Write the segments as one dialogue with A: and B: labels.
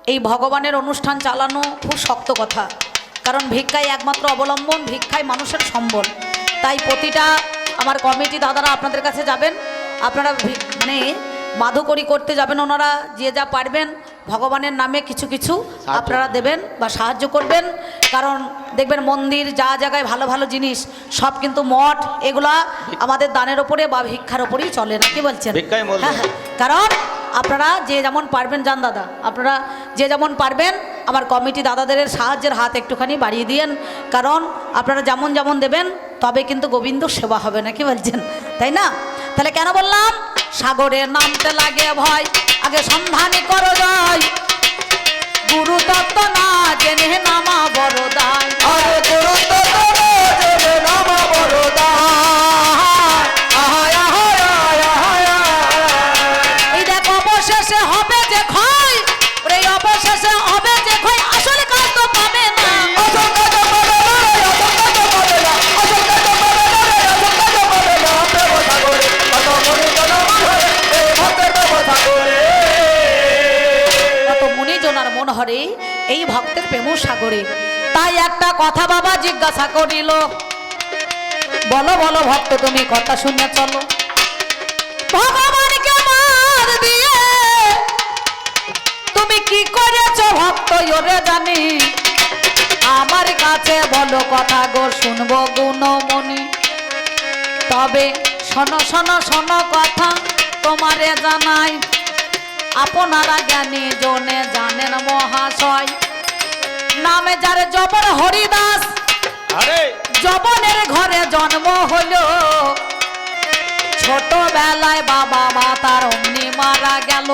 A: এই ভগবানের অনুষ্ঠান চালানো খুব শক্ত কথা, কারণ ভিক্ষাই একমাত্র অবলম্বন, ভিক্ষাই মানুষের সম্বল। তাই প্রতিটা আমার কমিটি দাদারা আপনাদের কাছে যাবেন, আপনারা মানে মাধুকরী করতে যাবেন, ওনারা যে যা পারবেন ভগবানের নামে কিছু কিছু আপনারা দেবেন বা সাহায্য করবেন। কারণ দেখবেন মন্দির যা জায়গায় ভালো ভালো জিনিস সব কিন্তু মঠ এগুলা আমাদের দানের ওপরে বা ভিক্ষার ওপরেই চলে না, কি বলছেন? হ্যাঁ হ্যাঁ, কারণ আপনারা যে যেমন পারবেন যান দাদা, আপনারা যে যেমন পারবেন আমার কমিটি দাদাদের সাহায্যের হাত একটুখানি বাড়িয়ে দিয়েন। কারণ আপনারা যেমন যেমন দেবেন তবে কিন্তু গোবিন্দ সেবা হবে না, কি বলছেন? তাই না? তাহলে কেন বললাম সাগরে নামতে লাগে ভয়, আগে সন্ধানী করো জয়, গুরু তত্ত্ব না জেনে নামা বড় দায়।
B: গুরু তত্ত্ব না জেনে নামা বড় দায়।
A: এই দেখ অবশেষে হবে যে ক্ষয়, ওরে অবশেষে হবে যে ক্ষয়, আসলে কাজ তো পাবে না। মন হরে এই ভক্তের প্রেম সাগরে। তাই একটা কথা বাবা জিজ্ঞাসা করিল, বলো বলো ভক্ত তুমি কথা শুনে চলো, ভগবানকে মার দিয়ে তুমি কি করেছো ভক্ত ওরে জানি, আমার কাছে বলো কথা গো শুনবো গুণমণি। তবে শোনো শোনো শোনো কথা তোমারে জানাই, আপনারা জ্ঞানী জনে জানেন মহাশয়, নামে যার জবন হরিদাস, জবনের ঘরে জন্ম হলো, ছোটবেলায় বাবা মা তার অমনি মারা গেল,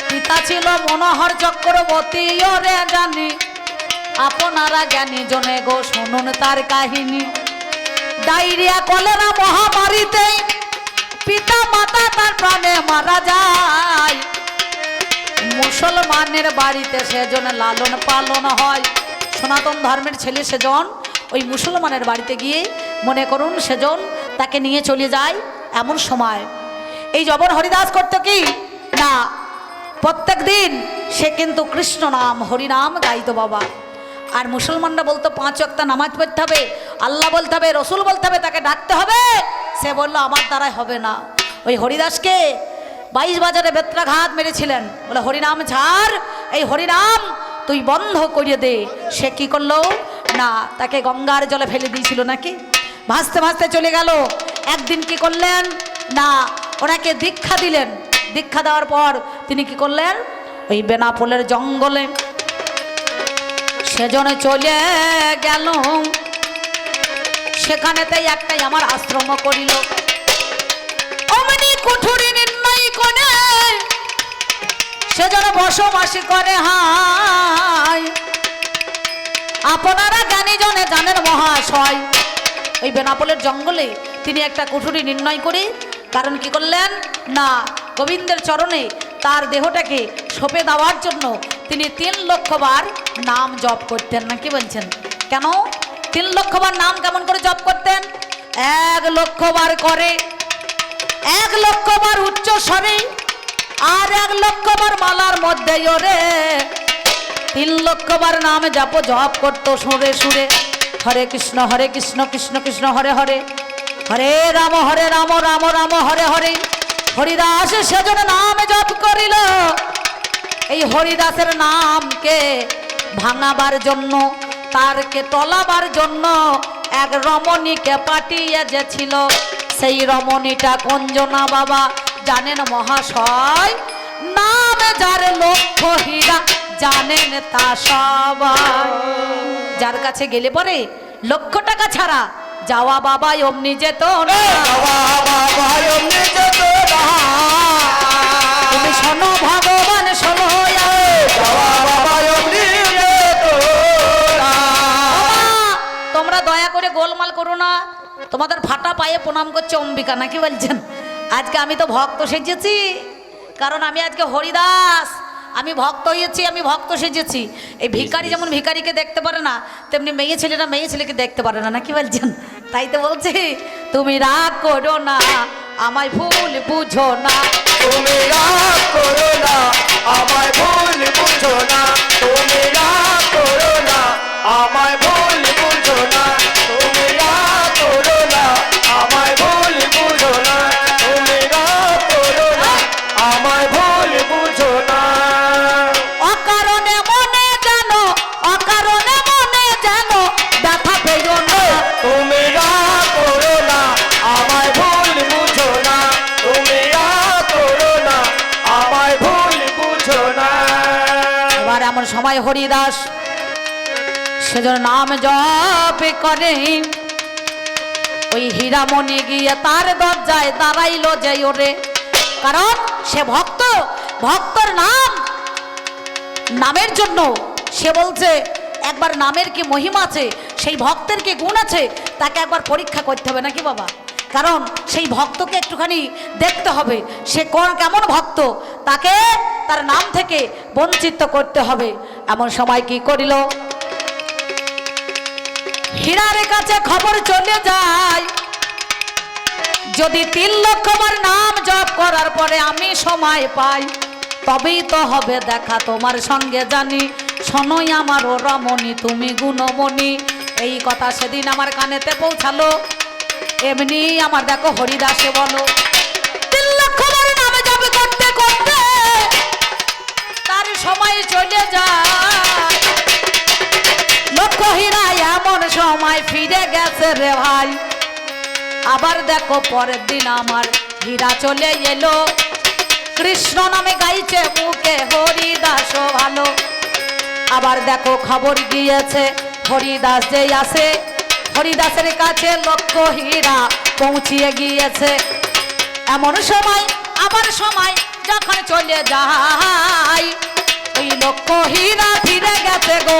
A: পিতা ছিল মনোহর চক্রবর্তী ওরে জানি, আপনারা জ্ঞানী জনে গো শুনুন তার কাহিনী। ডায়রিয়া কলেরা মহামারীতে পিতা মাতা তার প্রাণে মারা যায়, মুসলমানের বাড়িতে সেজন লালন পালন হয়, সনাতন ধর্মের ছেলে সেজন ওই মুসলমানের বাড়িতে গিয়ে মনে করুন সেজন তাকে নিয়ে চলে যায়। এমন সময় এই জবন হরিদাস করতো কি না, প্রত্যেক দিন সে কিন্তু কৃষ্ণ নাম হরিনাম গাইতো বাবা। আর মুসলমানরা বলতো 5 ওয়াক্ত নামাজ পড়তে হবে, আল্লাহ বলতে হবে, রসুল বলতে হবে, তাকে ডাকতে হবে। সে বললো আমার দ্বারাই হবে না। ওই হরিদাসকে 22 বাজারে বেত্রাঘাত মেরেছিলেন, বলে হরিনাম ছাড়, এই হরিনাম তুই বন্ধ করিয়ে দে। সে কি করলো না, তাকে গঙ্গার জলে ফেলে দিয়েছিল নাকি, ভাসতে ভাসতে চলে গেল। একদিন কি করলেন না, ওনাকে দীক্ষা দিলেন। দীক্ষা দেওয়ার পর তিনি কি করলেন, ওই বেনাপোলের জঙ্গলে সেজনে চলে গেল, সেখানেতেই একটাই আমার আশ্রম করিল, অমনি কুঠুরি নির্ণয় করে সেজনে বসবাসী করে। হায় আপনারা জ্ঞানী জনে জানেন মহাশয়, ওই বেনাপোলের জঙ্গলে তিনি একটা কুঠুরি নির্ণয় করে, কারণ কি করলেন না, গোবিন্দের চরণে তার দেহটাকে সঁপে দেওয়ার জন্য তিনি 3 লক্ষ বার নাম জপ করতেন না, কি বলছেন? কেন 3 লক্ষ বার নাম কেমন করে জপ করতেন? 1 লক্ষ বার করে, 1 লক্ষ বার উচ্চ স্বরে, আর 1 লক্ষ বার মালার মধ্যে ওরে 3 লক্ষ বার নাম জপ করতো সুরে সুরে। হরে কৃষ্ণ কৃষ্ণ কৃষ্ণ হরে হরে, হরে রাম রাম রাম হরে হরে। হরিদাস সেজন্য নাম জপ করিল। এই হরিদাসের নামকে ভাঙাবার জন্য, তারকে টলাবার জন্য এক রমণীকে পাঠিয়ে যেছিল। সেই রমণীটা কঞ্জনা বাবা জানেন মহাশয়, নাম যার লক্ষ হীরা জানেন তা সবাই। যার কাছে গেলে পরে 1 লক্ষ টাকা ছাড়া যাওয়া বাবা অমনি যেত না। তুমি শোনো ভগবান শোনো, তোমরা দয়া করে গোলমাল করো না, তোমাদের ফাটা পায়ে প্রণাম করছে অম্বিকা, নাকি বলছেন? আজকে আমি তো ভক্ত সেজেছি, কারণ আমি আজকে হরিদাস, আমি ভক্ত হয়েছি, আমি ভক্ত সেজেছি। এই ভিখারি যেমন ভিখারিকে দেখতে পারে না, তেমনি মেয়ে ছেলেরা মেয়ে ছেলেকে দেখতে পারে না, নাকি বলছেন? তাই তো বলছি তুমি রাগ করো না, আমায় ভুল বুঝো না,
B: তুমি রাগ করো না, আমায় ভুল বুঝো না।
A: এমন সময় হরিদাস সেজন্য নাম জপ করে ওই হীরামণি গিয়ে তার দরজায় দাঁড়াইলো যে ওরে, কারণ সে ভক্ত, ভক্তর নামের জন্য সে বলছে একবার নামের কি মহিমা আছে, সেই ভক্তের কি গুণ আছে, তাকে একবার পরীক্ষা করতে হবে নাকি বাবা। কারণ সেই ভক্তকে একটুখানি দেখতে হবে সে কেমন ভক্ত, তাকে তার নাম থেকে বঞ্চিত করতে হবে। এমন সময় কি করিল, হীরার কাছে খবর চলে যায়, যদি 3 লক্ষবার নাম জপ করার পরে আমি সময় পাই তবেই তো হবে দেখা তোমার সঙ্গে জানি, শোনোই আমার ও রমণী তুমি গুণমণি। এই কথা সেদিন আমার কানেতে পৌঁছালো। এমনি আমার দেখো হরিদাসে বলো 3 লক্ষবার নাম জপ করতে করতে তার সময় চলে যায়, লক্ষ হীরা এমন সময় ফিরে গেছে রে ভাই। আবার দেখো পরের দিন আমার হীরা চলে এলো, কৃষ্ণ নামে গাইছে মুখে হরিদাস ভালো। আবার দেখো খবর গিয়েছে হরিদাস যে আসে, হরিদাসের কাছে লক্ষ হীরা পৌঁছিয়ে গিয়েছে। এমন সময় আবার সময় যখন চলে যায় ওই লক্ষ হীরা ফিরে গেছে গো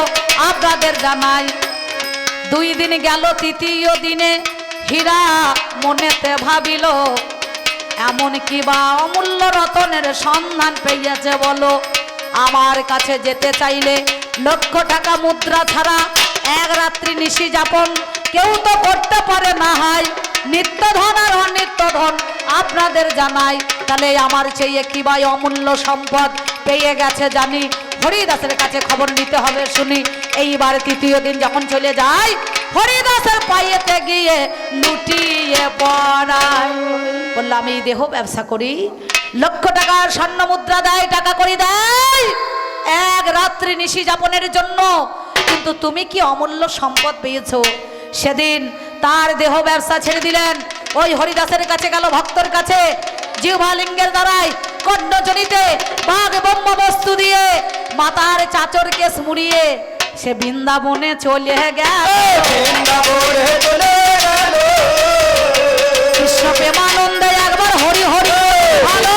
A: আপনাদের জানাই। 2 দিন গেল, 3য় দিনে হীরা মনেতে ভাবিল এমন কি বা অমূল্য রতনের সন্ধান পেয়েছে বলো। আমার কাছে যেতে চাইলে 1 লক্ষ টাকা মুদ্রা ছাড়া 1 রাত্রি নিশি যাপন কেউ তো করতে পারে না। হয় নিত্য ধন আর অনিত্য ধন আপনাদের জানাই, তাহলে আমার চেয়ে কি বা অমূল্য সম্পদ পেয়ে গেছে জানি। হরিদাসের কাছে খবর নিতে হবে শুনি। এইবার 3য় দিন যখন চলে যায় হরিদাসের পায়েতে গিয়ে লুটিয়ে পড়ায়, বললাম আমি দেহ ব্যবসা করি, 1 লক্ষ টাকার স্বর্ণ মুদ্রা দেয়, টাকা করি দেয় 1 রাত্রি নিশি যাপনের জন্য, কিন্তু তুমি কি অমূল্য সম্পদ পেয়েছো। সেদিন তার দেহ ব্যবসা ছেড়ে দিলেন, ওই হরিদাসের কাছে গেল, ভক্তর কাছে জিহ্বালিঙ্গের দ্বারাই কর্ণজনিতে বাঘ ব্রহ্ম বস্তু দিয়ে মাতার চাচর কেশ মুড়িয়ে সে বৃন্দাবনে চলে গেল। কৃষ্ণ প্রেমানন্দে একবার হরি হরি ভালো।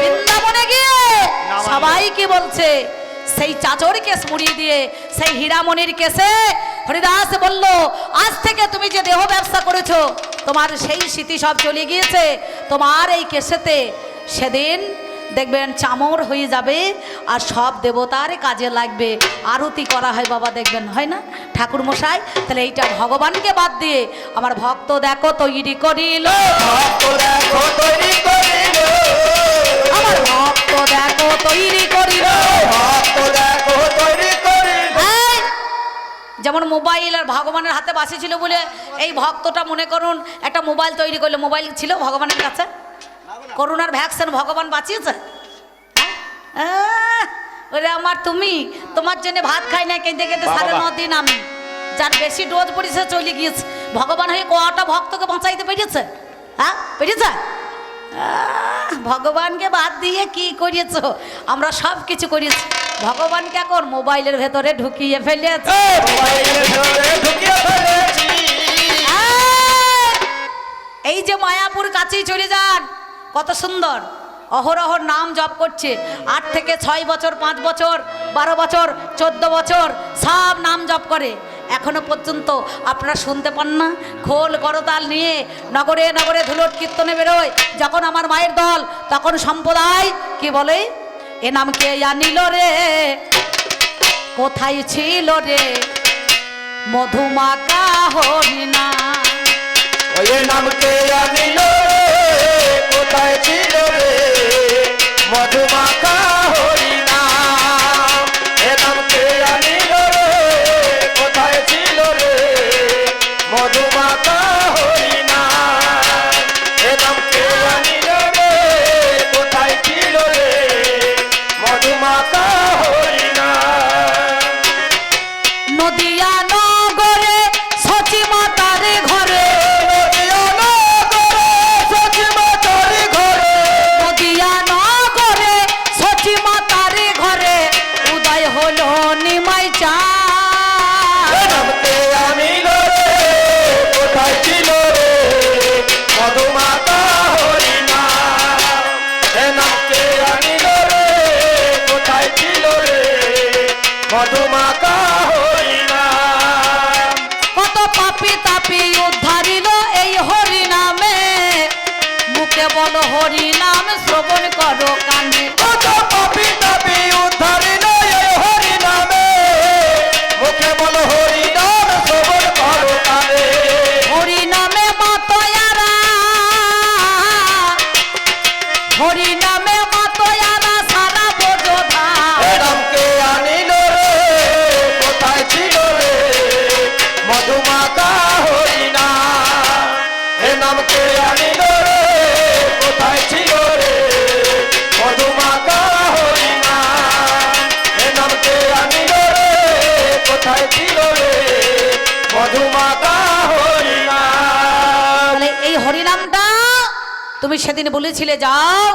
A: বৃন্দাবনে গিয়ে সবাই কি বলছে, সেই চাচর কেশ মুড়িয়ে দিয়ে সেই হীরামণির কেশে হরিদাস বলল আজ থেকে তুমি যে দেহ ব্যবসা করেছো তোমার সেই স্মৃতি সব চলে গিয়েছে, তোমার এই কেশেতে সেদিন দেখবেন চামর হয়ে যাবে আর সব দেবতার কাজে লাগবে। আরতি করা হয় বাবা, দেখবেন হয় না ঠাকুর মশাই। তাহলে এইটা ভগবানকে বাদ দিয়ে আমার ভক্ত দেখো তৈরি করিল, আমার ভক্ত দেখো তৈরি করিল। যেমন মোবাইল আর ভগবানের হাতে বাসি ছিল বলে এই ভক্তটা মনে করুন একটা মোবাইল তৈরি করলো। মোবাইল ছিল ভগবানের কাছে, করোনার ভ্যাকসিন ভগবান বাঁচিয়েছে। ওরে আমার তুমি, তোমার জন্য ভাত খাই না কেঁদে কেঁদে 9.5 দিন আমি, যার বেশি ডোজ পড়েছে চলে গিয়েছে। ভগবান হয়ে কটা ভক্তকে বাঁচাইতে পেরেছে, হ্যাঁ পেরেছে। ভগবানকে বাদ দিয়ে কি করিয়েছো, আমরা সব কিছু করিয়েছি। ভগবানকে এখন মোবাইলের ভেতরে ঢুকিয়ে ফেলেছে। এই যে মায়াপুর কাছেই চলে যান, কত সুন্দর অহরহর নাম জপ করছে। 8 থেকে 6 বছর, 5 বছর, 12 বছর, 14 বছর সব নাম জপ করে। এখনো পর্যন্ত আপনারা শুনতে পান না খোল করতাল নিয়ে নগরে নগরে ধুলোট কীর্তনে বেরোয়। যখন আমার মায়ের দল তখন সম্প্রদায় কি বলে, এ নাম কে আনিল রে, কোথায় ছিল রে মধুমাকা হরিণা,
B: ওই নাম কে আনিল কোথায় ছিল রে মধুমাখা হরিণা, এ নাম কে আনিল রে কোথায় ছিল রে মধুমাখা হরিণা, এ নাম কে আনিল রে কোথায় ছিল রে মধুমাখা হরিণা।
A: নদিয়া নগরে সচি মাতার ঘরে, নদিয়া
B: মধুমাখা হরিনাম।
A: কত পাপি তাপি উদ্ধারিল এই হরি নামে, মুখে বলো হরি নাম শ্রবণ করো কানে।
B: কত পাপি তাপি উদ্ধারিল এই হরিনামে, মুখে বলো হরিনাম শ্রবণ করো কানে।
A: হরি নামে মাতয়ারা, হরি নামে মাতয়ারা সারা বোঝা।
B: এ নামকে আনিল রে কোথায় ছিল রে মধুমাখা হরিনাম। এ নামকে আনিল রে কোথায় ছিল রে মধুমাখা হরিনাম। এ নামকে আনিল রে কোথায় ছিল রে মধুমাখা হরিনাম।
A: তাহলে এই হরিনামটা তুমি সেদিন বলেছিলে যাও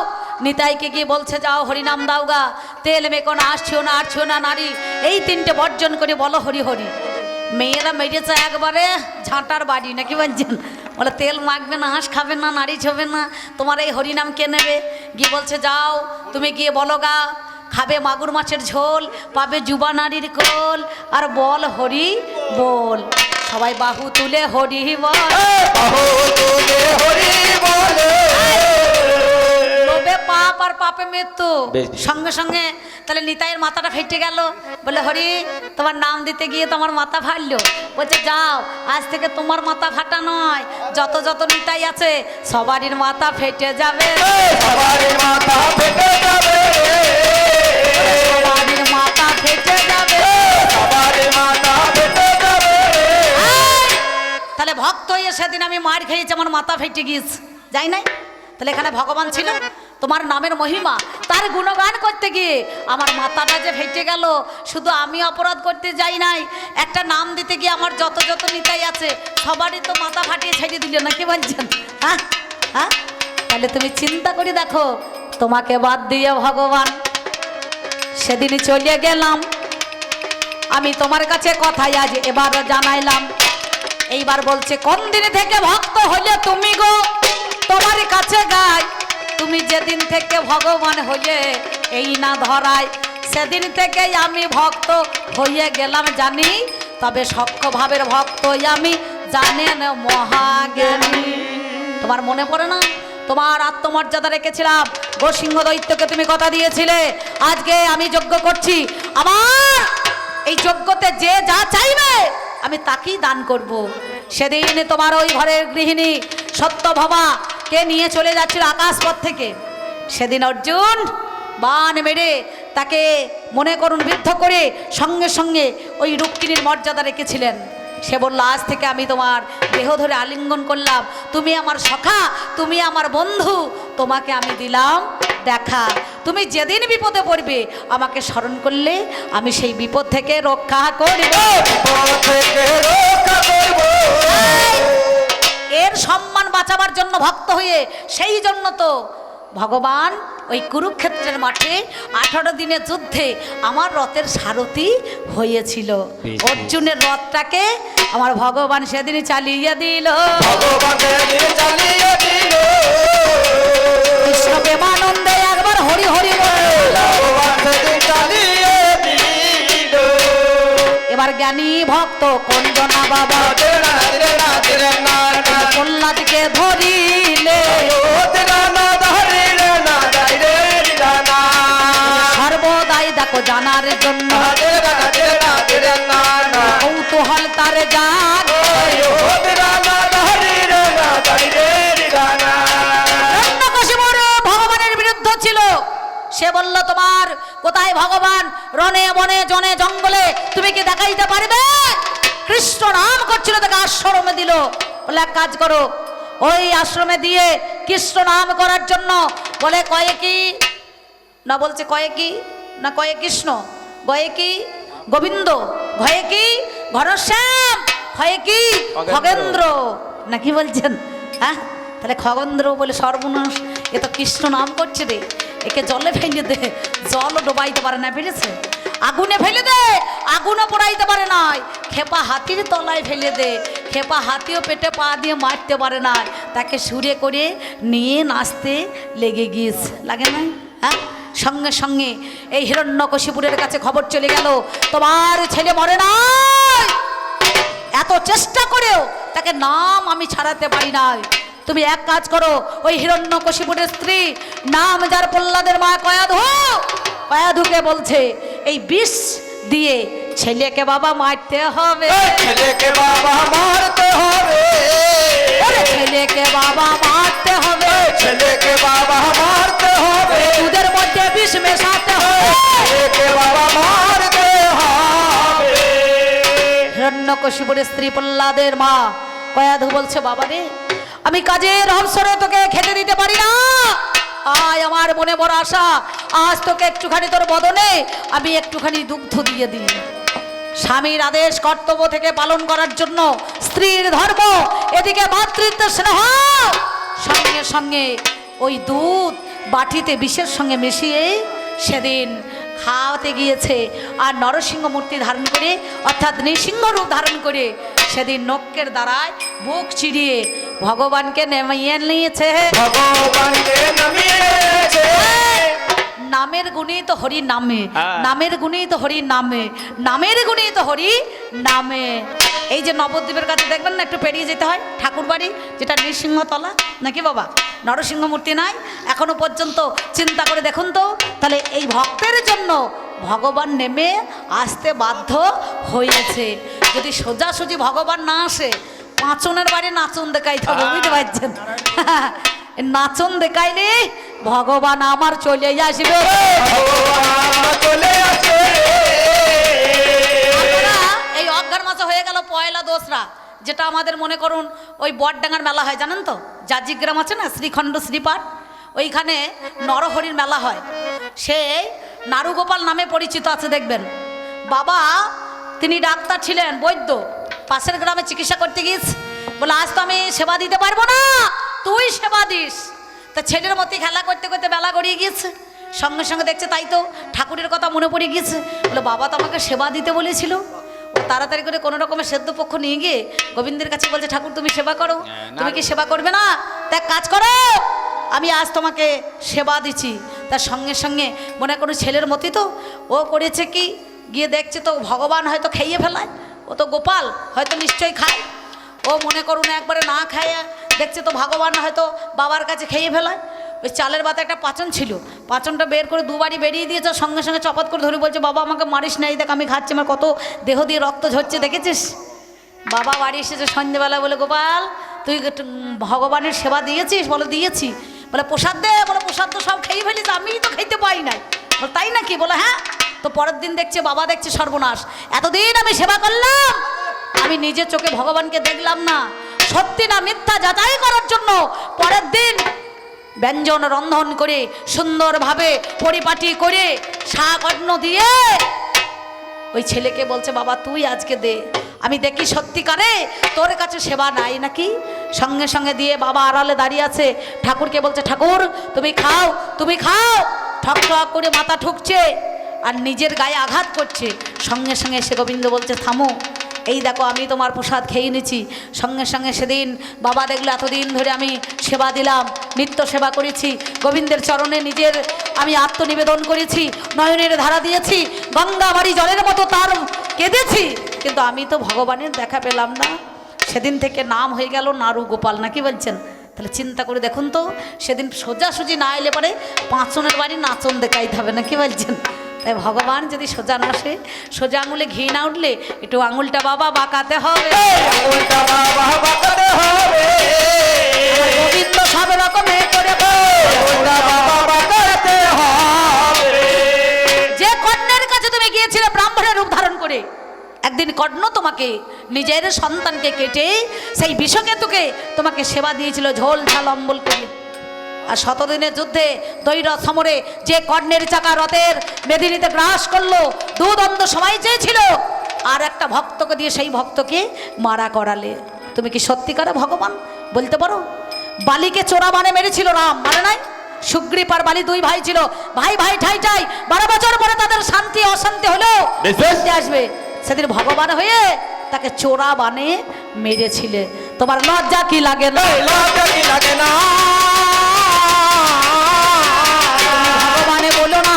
A: নিতাইকে গিয়ে বলছে যাও হরিনাম দাও গা, তেল মেকো না, আসছিও না, আটছিও না নারী, এই তিনটে বর্জন করে বলো হরি হরি। মেয়েরা মেরেছে একবারে ঝাঁটার বাড়ি নাকি বলছেন, বলে তেল মাখবে না, হাঁস খাবে না, নারী ছবে না, তোমার এই হরিনাম কে নেবে? গিয়ে বলছে যাও তুমি গিয়ে বলো গা, খাবে মাগুর মাছের ঝোল, পাবে যুবা নারীর কোল, আর বল হরি বল। সবাই বাহু তুলে হরি বল।
B: বাহু তুলে হরি বলে।
A: লোভে পাপ আর পাপে মৃত্যু
B: বেশ।
A: সঙ্গে সঙ্গে তাহলে নিতাইয়ের মাথাটা ফেটে গেল, বলে হরি তোমার নাম দিতে গিয়ে তোমার মাথা ফাটলো। বলছে যাও আজ থেকে তোমার মাথা ফাটা নয়, যত যত নিতাই আছে সবারই মাথা ফেটে যাবে,
B: সবারই মাথা ফেটে যাবে,
A: সবারই মাথা ফেটে যাবে।
B: সবারই মাথা ফেটে যাবে।
A: তাহলে ভক্ত হয়ে সেদিন আমি মার খেয়েছি, আমার মাথা ফেটে গিয়েছে, যাই নাই? তাহলে এখানে ভগবান ছিল, তোমার নামের মহিমা, তার গুণগান করতে গিয়ে আমার মাথাটা যে ফেটে গেল। শুধু আমি অপরাধ করতে যাই নাই, একটা নাম দিতে গিয়ে আমার যত যত নিতাই আছে সবারই তো মাথা ফাটিয়ে ছেড়ে দিল না, কি বলছেন? হ্যাঁ হ্যাঁ, তাহলে তুমি চিন্তা করে দেখো, তোমাকে বাদ দিয়ে ভগবান সেদিনই চলে গেলাম। আমি তোমার কাছে কথাই আজ এবার জানাইলাম। এইবার বলছে কোন দিন থেকে ভক্ত হইলে তুমি গো তোমার কাছে গাই, তুমি যেদিন থেকে ভগবান হইলে এই না ধরাই, সেদিন থেকেই আমি ভক্ত হইয়ে গেলাম জানি, তবে সখ্য ভাবের ভক্ত আমি জানেন মহাজ্ঞানী। তোমার মনে পড়ে না তোমার আত্মমর্যাদা রেখেছিলাম, গোসিংহ দৈত্যকে তুমি কথা দিয়েছিলে, আজকে আমি যজ্ঞ করছি, আমার এই যজ্ঞতে যে যা চাইবে আমি তাকেই দান করব। সেদিন তোমার ওই ঘরের গৃহিণী সত্যভামা কে নিয়ে চলে যাচ্ছিল আকাশপথ থেকে, সেদিন অর্জুন বান মেরে তাকে মনে করুন বিদ্ধ করে সঙ্গে সঙ্গে ওই রুক্মিণীর মর্যাদা রেখেছিলেন। সে বলল আজ থেকে আমি তোমার দেহ ধরে আলিঙ্গন করলাম, তুমি আমার সখা, তুমি আমার বন্ধু, তোমাকে আমি দিলাম দেখা, তুমি যেদিন বিপদে পড়বে আমাকে স্মরণ করলে আমি সেই বিপদ থেকে রক্ষা করব,
B: বিপদ থেকে রক্ষা করব।
A: এর সম্মান বাঁচাবার জন্য ভক্ত হয়ে সেই জন্য তো ভগবান ওই কুরুক্ষেত্রের মাঠে 18 দিনের যুদ্ধে আমার রথের সারথি হয়েছিল। অর্জুনের রথটাকে আমার ভগবান সেদিন চালিয়ে দিল,
B: ভগবান সেদিন চালিয়ে দিল।
A: কৃষ্ণ প্রেমানন্দে একবার হরি হরি বলে।
B: ভগবান সেদিন চালিয়ে দিল।
A: এবার জ্ঞানী ভক্ত কঞ্জনা বাবা
B: রাধে রাধে রাধে রাধে
A: প্রহ্লাদকে ধরিলে, সর্বদাই দেখো জানার জন্য কৌতূহল তার যার, ভগবানের বিরুদ্ধে ছিল। সে বলল তোমার কোথায় ভগবান, রণে বনে জনে জঙ্গলে তুমি কি দেখাইতে পারবে? কৃষ্ণ নাম করছিল, তাকে আশ্রমে দিল, বলে এক কাজ করো, ওই আশ্রমে দিয়ে কৃষ্ণ নাম করার জন্য বলে কয়েকি না, বলছে কয়েকি না কয়ে কৃষ্ণ, গয়েকি গোবিন্দ, ভয়েকি ঘনশ্যাম, ভয়েকি খগেন্দ্র নাকি বলছেন? হ্যাঁ, তাহলে খগেন্দ্র বলে সর্বনাশ, এ তো কৃষ্ণ নাম করছে রে, একে জলে ফেলে দে, জলও ডোবাইতে পারে না, পেরেছে? আগুনে ফেলে দে, আগুনও পোড়াইতে পারে নাই, খেপা হাতির তলায় ফেলে দে, খেপা হাতিও পেটে পা দিয়ে মারতে পারে না, তাকে সুরে করে নিয়ে নাচতে লেগে গিয়েছে, লাগে না? হ্যাঁ, সঙ্গে সঙ্গে এই হিরণ্যকশিপুরের কাছে খবর চলে গেল, তোমার ছেলে মরে নাই। এত চেষ্টা করেও তাকে নাম আমি ছাড়াতে পারি নাই। তুমি এক কাজ করো, ওই হিরণ্যকশিপুরের স্ত্রী নাম যার প্রহ্লাদের মা কয়াধুকে বলছে এই বিষ দিয়ে ছেলেকে বাবা মারতে হবে,
B: ছেলেকে বাবা মারতে হবে,
A: ছেলেকে বাবা মারতে হবে,
B: ছেলেকে বাবা মারতে হবে,
A: দুধের মধ্যে বিষ মেশাতে হবে,
B: ছেলেকে বাবা মারতে হবে।
A: হিরণ্যকশিপুরের স্ত্রী প্রহ্লাদের মা কয়াধু বলছে, বাবা রে আমি কাজের অবসরে তোকে খেতে দিতে পারি না, আয় আমার মনে বড় আশা, আজ তোকে একটুখানি তোর বদনে আমি একটুখানি দুগ্ধ দিয়ে দিই। স্বামীর আদেশ কর্তব্য থেকে পালন করার জন্য স্ত্রীর ধর্ম, এদিকে মাতৃত্ব স্নেহ, সঙ্গে সঙ্গে ওই দুধ বাটিতে বিষের সঙ্গে মিশিয়ে সেদিন খাওয়াতে গিয়েছে। আর নরসিংহ মূর্তি ধারণ করে অর্থাৎ নৃসিংহ রূপ ধারণ করে সেদিন নক্কের দ্বারায় বুক চিরিয়ে ভগবানকে নেমিয়ে নিয়েছে।
B: ভগবানকে নামিয়েছে,
A: নামের গুণী তো হরি নামে,
B: হ্যাঁ।
A: নামের গুণী তো হরি নামে, নামের গুণী তো হরি নামে। এই যে নবদ্বীপের কাছে দেখবেন না, একটু পেরিয়ে যেতে হয় ঠাকুর বাড়ি, যেটা নৃসিংহতলা নাকি বাবা, নরসিংহ মূর্তি নাই এখনো পর্যন্ত। চিন্তা করে দেখুন তো, তাহলে এই ভক্তের জন্য ভগবান নেমে আসতে বাধ্য হয়েছে। যদি সোজাসুজি ভগবান না আসে, পাঁচনের বাড়ি নাচন দেখাইতে হবে, বুঝতে পারছেন? নাচন দেখাইলে ভগবান আমার চলে আসবে।
B: ভগবান চলে আসে।
A: আপনারা এই অজ্ঞান মাসে হয়ে গেল পয়লা দোসরা, যেটা আমাদের মনে করুন ওই বটডাঙ্গার মেলা হয়, জানেন তো? জাজিগ্রাম আছে না, শ্রীখণ্ড শ্রীপাঠ, ওইখানে নরহরির মেলা হয়। সে নারুগোপাল নামে পরিচিত আছে দেখবেন। বাবা তিনি ডাক্তার ছিলেন, বৈদ্য, পাশের গ্রামে চিকিৎসা করতে গিয়েছে। বলে আজ তো আমি সেবা দিতে পারবো না, তুই সেবা দিস। তা ছেলের মতো খেলা করতে করতে বেলা গড়িয়ে গিয়েছে। সঙ্গে সঙ্গে দেখছে তাই তো ঠাকুরের কথা মনে পড়ে গিয়েছে। বলে বাবা তো আমাকে সেবা দিতে বলেছিল। ও তাড়াতাড়ি করে কোনো রকমের সেদ্ধ পক্ষ নিয়ে গিয়ে গোবিন্দের কাছে বলছে, ঠাকুর তুমি সেবা করো। তুমি কি সেবা করবে না? তা এক কাজ করো, আমি আজ তোমাকে সেবা দিচ্ছি। তার সঙ্গে সঙ্গে মনে করো ছেলের মতোই তো ও করেছে কি, গিয়ে দেখছে তো ভগবান হয়তো খাইয়ে ফেলায়, ও তো গোপাল হয়তো নিশ্চয়ই খায়। ও মনে করুন একবারে না খায়, দেখছে তো ভগবান হয়তো বাবার কাছে খেয়ে ফেলায়। ওই চালের বাতে একটা পাচন ছিল, পাচনটা বের করে দুবারই বেরিয়ে দিয়েছে। সঙ্গে সঙ্গে চপাত করে ধরে বলছে, বাবা আমাকে মারিস নাই, দেখ আমি খাচ্ছি, আমার কত দেহ দিয়ে রক্ত ঝরছে দেখেছিস? বাবা বাড়ি এসেছে সন্ধ্যেবেলা, বলে গোপাল তুই ভগবানের সেবা দিয়েছিস? বলে দিয়েছি। বলে প্রসাদ দে। বলে প্রসাদ তো সব খেয়ে ফেলিস, আমি তো খেতে পাই নাই। বলে তাই নাকি? বলে হ্যাঁ। তো পরের দিন দেখছে বাবা দেখছে সর্বনাশ, এতদিন আমি সেবা করলাম, আমি নিজের চোখে ভগবানকে দেখলাম না, সত্যি না মিথ্যা যাচাই করার জন্য পরের দিন ব্যঞ্জন রন্ধন করে সুন্দরভাবে পরিপাটি করে শাক অন্ন দিয়ে ওই ছেলেকে বলছে, বাবা তুই আজকে দে, আমি দেখি সত্যিকারে তোর কাছে সেবা নাই নাকি। সঙ্গে সঙ্গে দিয়ে বাবা আড়ালে দাঁড়িয়ে আছে, ঠাকুরকে বলছে, ঠাকুর তুমি খাও, তুমি খাও। ঠক ঠক করে মাথা ঠুকছে আর নিজের গায়ে আঘাত করছে। সঙ্গে সঙ্গে সে গোবিন্দ বলছে, থামো, এই দেখো আমি তোমার প্রসাদ খেয়ে নিচ্ছি। সঙ্গে সঙ্গে সেদিন বাবা দেখলো এতদিন ধরে আমি সেবা দিলাম, নিত্য সেবা করেছি, গোবিন্দের চরণে নিজের আমি আত্মনিবেদন করেছি, নয়নের ধারা দিয়েছি, গঙ্গা বাড়ি জলের মতো তার কেঁদেছি, কিন্তু আমি তো ভগবানের দেখা পেলাম না। সেদিন থেকে নাম হয়ে গেল নারু গোপাল, নাকি বলছেন? তাহলে চিন্তা করে দেখুন তো, সেদিন সোজাসুজি না এলে পরে পাঁচনের বাড়ি নাচন দেখাইতে হবে, নাকি বলছেন? তাই ভগবান যদি সোজা না আসে, সোজা আঙুলে ঘি না উঠলে একটু আঙুলটা বাবা বাঁকাতে হবে,
B: আঙুলটা বাবা বাঁকাতে হবে।
A: গোবিন্দ সব রকমে করে
B: আঙুলটা বাবা বাঁকাতে হবে।
A: যে কর্ণের কাছে তুমি গিয়েছিলে ব্রাহ্মণের রূপ ধারণ করে, একদিন কর্ণ তোমাকে নিজের সন্তানকে কেটে সেই বিষকেতুকে তোমাকে সেবা দিয়েছিল ঝোল ঝাল অম্বল করে। আর ১৭ দিনের যুদ্ধে দৈরথ সমরে যে কর্ণের চাকা রথের মেদিনীতে গ্রাস করলো, দুদণ্ড সময় চেয়েছিল, আর একটা ভক্তকে দিয়ে সেই ভক্তকে মারা করালে। তুমি কি সত্যিকারে ভগবান বলতে পারো? বালিকে চোরা মানে মেরেছিল রাম, মানে নাই? সুগ্রীব আর বালি দুই ভাই ছিল, ভাই ভাই ঠাই ঠাই, 12 বছর পরে তাদের শান্তি অশান্তি হলো, আসবে সেদিন ভগবান হয়ে তাকে চোরা বানে মেরেছিলে। তোমার লজ্জা কি লাগে না?
B: লজ্জা কি লাগে না?
A: ভগবানে বলো না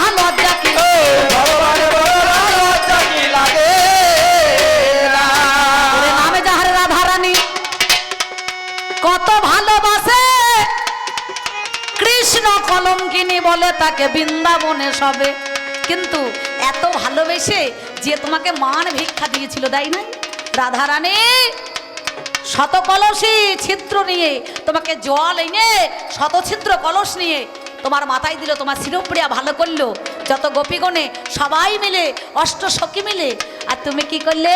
A: তাকে বৃন্দাবনে সবে। কিন্তু এত ভালোবেসে যে তোমাকে মান ভিক্ষা দিয়েছিল, তাই না রাধারানী? শত কলসী ছিদ্র নিয়ে তোমাকে জল এনে শত ছিদ্র কলস নিয়ে তোমার মাথায় দিল, তোমার শিরোপ্রিয়া ভালো করলো, যত গোপীগণে সবাই মিলে, অষ্ট সখী মিলে। আর তুমি কি করলে?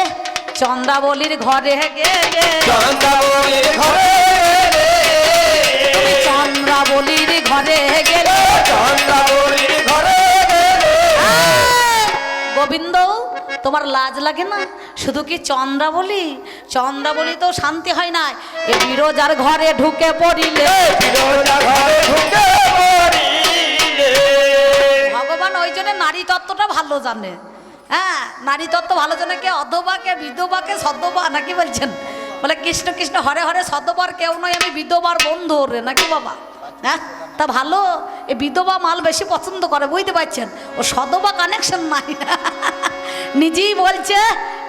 A: চন্দ্রাবলীর ঘরে গেলে,
B: চন্দ্রাবলীর ঘরে
A: তুমি চন্দ্রাবলীর ঘরে গেলে,
B: চন্দ্রাবলীর ঘরে
A: গোবিন্দ তোমার লাজ লাগে না? শুধু কি চন্দ্রাবলী? চন্দ্রাবলী তো শান্তি হয় না, এ বিরজার ঘরে ঢুকে পড়িলে,
B: বিরজা ঘরে ঢুকে পড়িলে।
A: ভগবান ওই জন্য নারী তত্ত্বটা ভালো জানে। হ্যাঁ, নারী তত্ত্ব ভালো জানে। কে অধবা, কে বিধবা, কে সদ্যবা, নাকি বলছেন? বলে কৃষ্ণ কৃষ্ণ হরে হরে, সদ্যবার কেউ নয়, আমি বিধবার বন্ধু রে, নাকি বাবা? হ্যাঁ, তা ভালো। এই বিধবা মাল বেশি পছন্দ করে, বুঝতে পারছেন? ও সদবা কানেকশন নাই। নিজেই বলছে,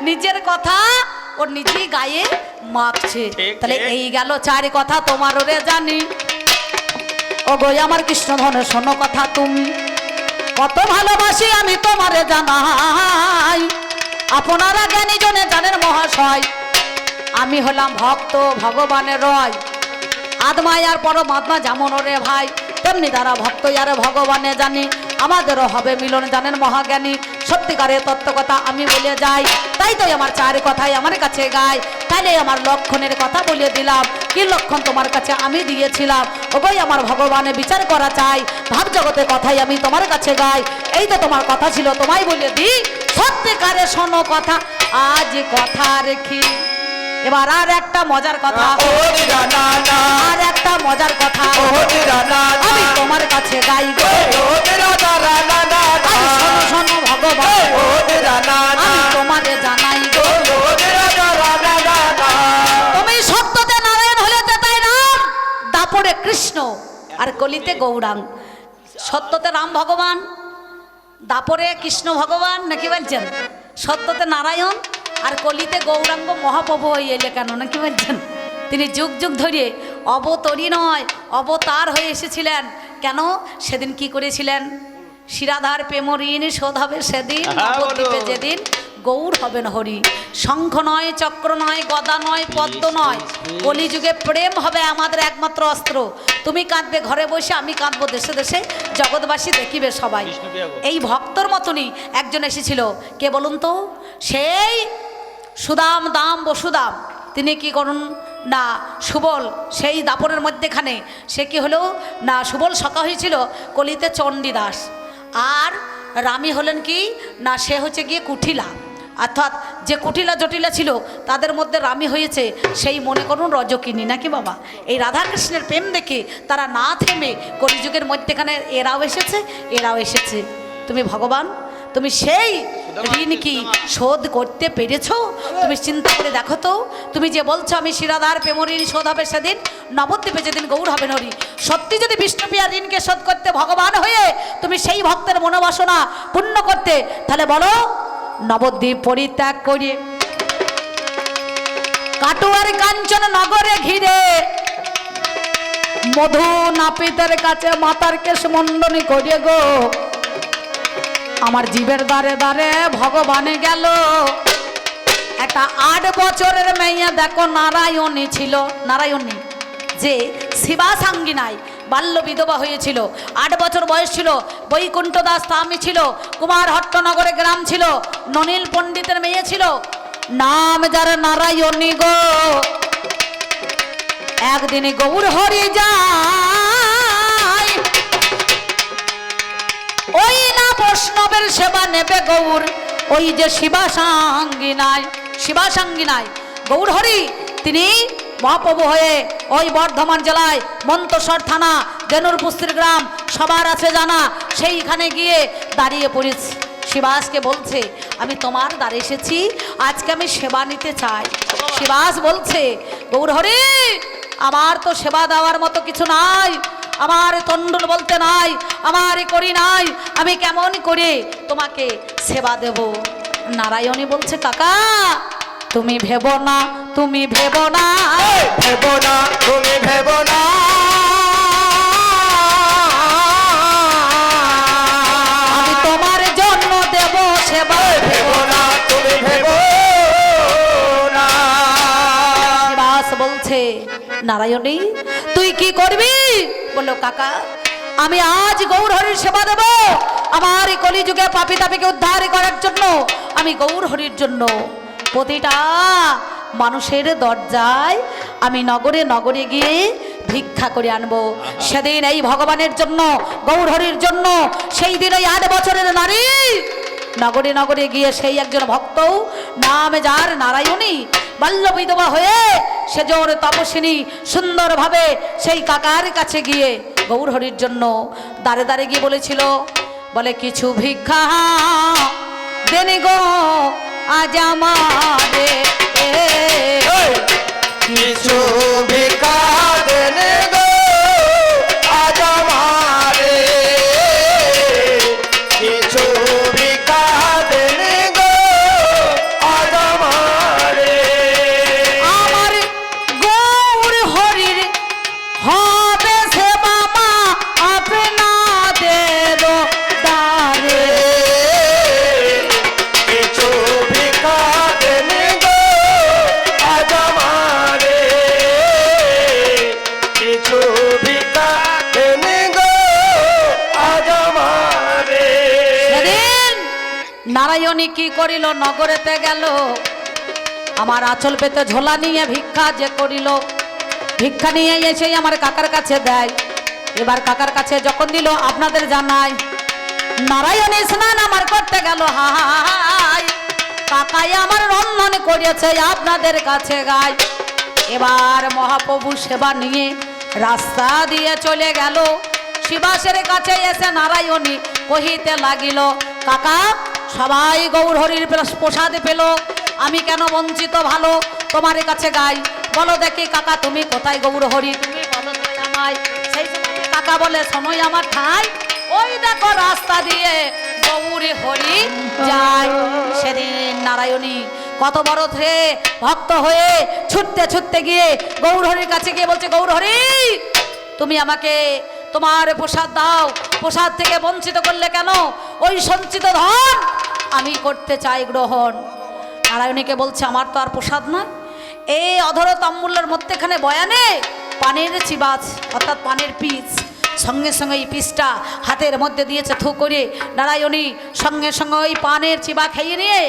A: নিজের কথা ও নিজেই গায়ে মাখছে। তাহলে এই গেল চারি কথা তোমার ওরে জানি। ও গো আমার কৃষ্ণ ধনে শোনো কথা তুমি, কত ভালোবাসি আমি তোমারে জানাই। আপনারা জ্ঞানী জনে জানেন মহাশয়, আমি হলাম ভক্ত ভগবানের রয়। আদমায় আর পরমাত্মা যেমন রে ভাই, তেমনি তারা ভক্ত আর ভগবানে জানি। আমাদেরও হবে মিলন জানেন মহাজ্ঞানী। সত্যিকারের তত্ত্ব কথা আমি বলে যাই, তাই তো আমার চার কথাই আমার কাছে গায়। তাইলে আমার লক্ষণের কথা বলে দিলাম, কি লক্ষণ তোমার কাছে আমি দিয়েছিলাম। ওগোই আমার ভগবানে বিচার করা চাই, ভাব জগতের কথাই আমি তোমার কাছে গাই। এই তো তোমার কথা ছিল, তোমায় বলে দিই, সত্যিকারে শোনো কথা আজ কথা রেখি। এবার আর একটা মজার কথা, আর একটা মজার কথা আমি তোমার কাছে গাই গো। শোনো শোনো ভগবান, আমি তোমারে জানাই গো। তুমি সত্যতে নারায়ণ হলে তাই রাম, দাপরে কৃষ্ণ আর কলিতে গৌরাঙ্গ। সত্যতে রাম ভগবান, দাপরে কৃষ্ণ ভগবান, নাকি বলছেন? সত্যতে নারায়ণ আর কলিতে গৌরাঙ্গ মহাপ্রভু হয়ে এলে কেন, নাকি বলছেন? তিনি যুগ যুগ ধরে অবতরী নয় অবতার হয়ে এসেছিলেন। কেন? সেদিন কি করেছিলেন? শিরাধার প্রেম ঋণ শোধ হবে সেদিন, নবদ্বীপে যেদিন গৌর হবেন হরি। শঙ্খ নয়, চক্র নয়, গদা নয়, পদ্ম নয়, কলিযুগে প্রেম হবে আমাদের একমাত্র অস্ত্র। তুমি কাঁদবে ঘরে বসে, আমি কাঁদবো দেশে দেশে, জগৎবাসী দেখিবে সবাই। এই ভক্তর মতনই একজন এসেছিল, কে বলুন তো? সেই সুদাম দাম বসুদাম। তিনি কি করুন না, সুবল সেই দাপনের মধ্যেখানে সে কি হলো না, সুবল সখা হয়েছিল কলিতে চণ্ডীদাস। আর রামী হলেন কি না, সে হচ্ছে গিয়ে কুঠিলা। অর্থাৎ যে কুটিলা জটিলা ছিল তাদের মধ্যে রামী হয়েছে সেই মনে করুন রজকিনী, নাকি বাবা? এই রাধাকৃষ্ণের প্রেম দেখে তারা না থেমে কলিযুগের মধ্যেখানে এরাও এসেছে, এরাও এসেছে। তুমি ভগবান, তুমি সেই ঋণ কি শোধ করতে পেরেছো? তুমি চিন্তা করে দেখো তো। তুমি যে বলছো আমি শিরাধার প্রেম ঋণ শোধ হবে সেদিন, নবদ্বীপে যেদিন গৌর হবে হরি, সত্যি যদি বিষ্ণুপ্রিয়া ঋণকে শোধ করতে ভগবান হয়ে তুমি সেই ভক্তের মনোবাসনা পূর্ণ করতে, তাহলে বলো নবদ্বীপ পরিত্যাগ করে কাটুয়ার কাঞ্চন নগরে ঘিরে মধু নাপিতের কাছে মাতার কেশ মণ্ডনী করে গো, আমার জীবের দ্বারে দ্বারে ভগবানে গেল। একটা 8 বছরের মেয়ে দেখো নারায়ণী ছিল, নারায়ণী যে শিবাসাঙ্গিনায় বাল্য বিধবা হয়েছিল, 8 বছর বয়স ছিল। বৈকুণ্ঠ দাস স্বামী ছিল, কুমার হট্টনগরে গ্রাম ছিল, ননীল পণ্ডিতের মেয়ে ছিল, নাম যার নারায়ণী গো। একদিনে গৌর হরি যায়, ওই না বৈষ্ণবের সেবা নেবে গৌর, ওই যে শিবাসাঙ্গিনায়, শিবাসাঙ্গিনায় গৌর হরি তিনি মহাপ্রভু হয়ে ওই বর্ধমান জেলায় মন্তসর থানা দেনুরপুস্তির গ্রাম সবার আছে জানা, সেইখানে গিয়ে দাঁড়িয়ে পড়েছি। শিবাসকে বলছে আমি তোমার দ্বারে এসেছি, আজকে আমি সেবা নিতে চাই। শিবাস বলছে গৌর হরি আমার তো সেবা দেওয়ার মতো কিছু নাই, আমার তন্ডুল বলতে নাই, আমার করি নাই, আমি কেমন করে তোমাকে সেবা দেব? নারায়ণী বলছে কাকা তুমি ভেবো না, তুমি ভেবো না,
B: ভেবো না, তুমি ভেবো না,
A: সেবা
B: ভেবো না তুমি ভেবো না।
A: শ্রীবাস বলছে নারায়ণী তুই কি করবি? বললো কাকা আমি আজ গৌর হরির সেবা দেব। আমার এই কলিযুগে পাপী তাপীকে উদ্ধার করার জন্য আমি গৌর হরির জন্য প্রতিটা মানুষের দরজায় আমি নগরে নগরে গিয়ে ভিক্ষা করে আনবো। সেদিন এই ভগবানের জন্য গৌর হরির জন্য সেই দিন ওই 8 বছরের নারী নগরে নগরে গিয়ে সেই একজন ভক্ত নাম যার নারায়ণী বাল্য বিধবা হয়ে সেজোর তপস্বিনী সুন্দরভাবে সেই কাকার কাছে গিয়ে গৌর হরির জন্য দাঁড়ে দাঁড়ে গিয়ে বলেছিল, বলে কিছু ভিক্ষা দেনি গো আজ আমারে,
B: কিছু ভিক্ষা দেনে গো আজ আমারে, কিছু ভিক্ষা দেনে গো আজ আমারে।
A: আমার গৌর হরির হবে সেবা মা আপনাদের দ্বারে।
B: কিছু ভিক্ষা দেনে গো আজ আমারে, কিছু ভিক্ষা দেনে গো আজ আমারে।
A: সেদিন নারায়ণী কি করিল? নগরেতে গেল, আমার আঁচল পেতে ঝোলা নিয়ে ভিক্ষা যে করিল, ভিক্ষা নিয়ে এসে আমার কাকার কাছে দেয়। এবার কাকার কাছে যখন দিল আপনাদের জানাই নারায়ণী স্নান আমার করতে গেল, হাই কাকাই আমার রন্ধন করেছে আপনাদের কাছে গায়। এবার মহাপ্রভু সেবা নিয়ে রাস্তা দিয়ে চলে গেল। শিবাসের কাছে এসে নারায়ণী কহিতে লাগিল, কাকা সবাই গৌর হরির প্রসাদ পেল, আমি কেন বঞ্চিত? ভালো তোমার কাছে গাই, বলো দেখি কাকা তুমি কোথায় গৌর হরি, তুমি বলো তো আমায়। সেই সময় কাকা বলে সময় আমার ঠাই, ওই দেখো রাস্তা দিয়ে গৌর হরি যায়। সেদিন নারায়ণী কত বড় থে ভক্ত হয়ে ছুটতে ছুটতে গিয়ে গৌর হরির কাছে গিয়ে বলছে, গৌর হরি তুমি আমাকে তোমার প্রসাদ দাও, প্রসাদ থেকে বঞ্চিত করলে কেন? ওই সঞ্চিত ধন আমি করতে চাই গ্রহণ। নারায়ণীকে বলছে আমার তো আর প্রসাদ নয়, এই অধর তাম্বুলের মধ্যেখানে বয়ানে পানের চিবাচ অর্থাৎ পানের পিস, সঙ্গে সঙ্গে এই পিসটা হাতের মধ্যে দিয়েছে থু করে। নারায়ণী সঙ্গে সঙ্গে ওই পানের চিবা খেয়ে নিয়ে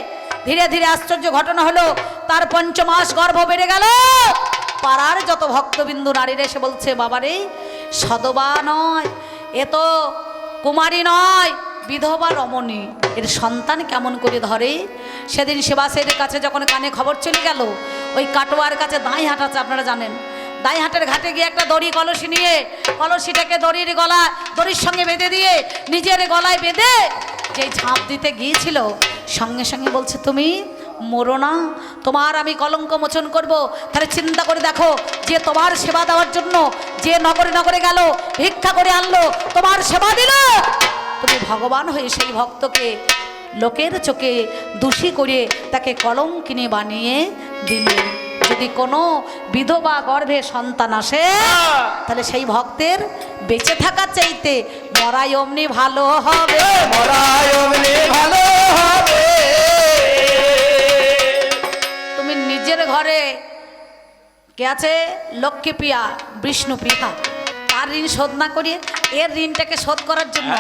A: ধীরে ধীরে আশ্চর্য ঘটনা হলো, তার 5 মাস গর্ভ বেড়ে গেল। পাড়ার যত ভক্তবিন্দু নারীরা এসে বলছে, বাবারে সদবা নয়, এ তো কুমারী নয়, বিধবা রমণী, এর সন্তান কেমন করে ধরে? সেদিন শিবাসের কাছে যখন কানে খবর চলে গেল, ওই কাটোয়ার কাছে দাঁই হাট আছে আপনারা জানেন, দাঁই হাটের ঘাটে গিয়ে একটা দড়ি কলসি নিয়ে কলসিটাকে দড়ির সঙ্গে বেঁধে দিয়ে নিজের গলায় বেঁধে যেই ঝাঁপ দিতে গিয়েছিল, সঙ্গে সঙ্গে বলছে তুমি মরো না, তোমার আমি কলঙ্ক মোচন করব। তাহলে চিন্তা করে দেখো, যে তোমার সেবা দেওয়ার জন্য যে নগরে নগরে গেল, ভিক্ষা করে আনলো, তোমার সেবা দিল, তুমি ভগবান হয়ে সেই ভক্তকে লোকের চোখে দোষী করে তাকে কলঙ্কিনী বানিয়ে দিলে। যদি কোনো বিধবা গর্ভে সন্তান আসে, তাহলে সেই ভক্তের বেঁচে থাকার চাইতে মরাই অমনি ভালো হবে,
B: মরাই অমনি ভালো হবে।
A: তুমি নিজের ঘরে কে আছে? লক্ষ্মী প্রিয়া, বিষ্ণু প্রিয়া, তার ঋণ শোধ না করিয়ে এর ঋণটাকে শোধ করার জন্য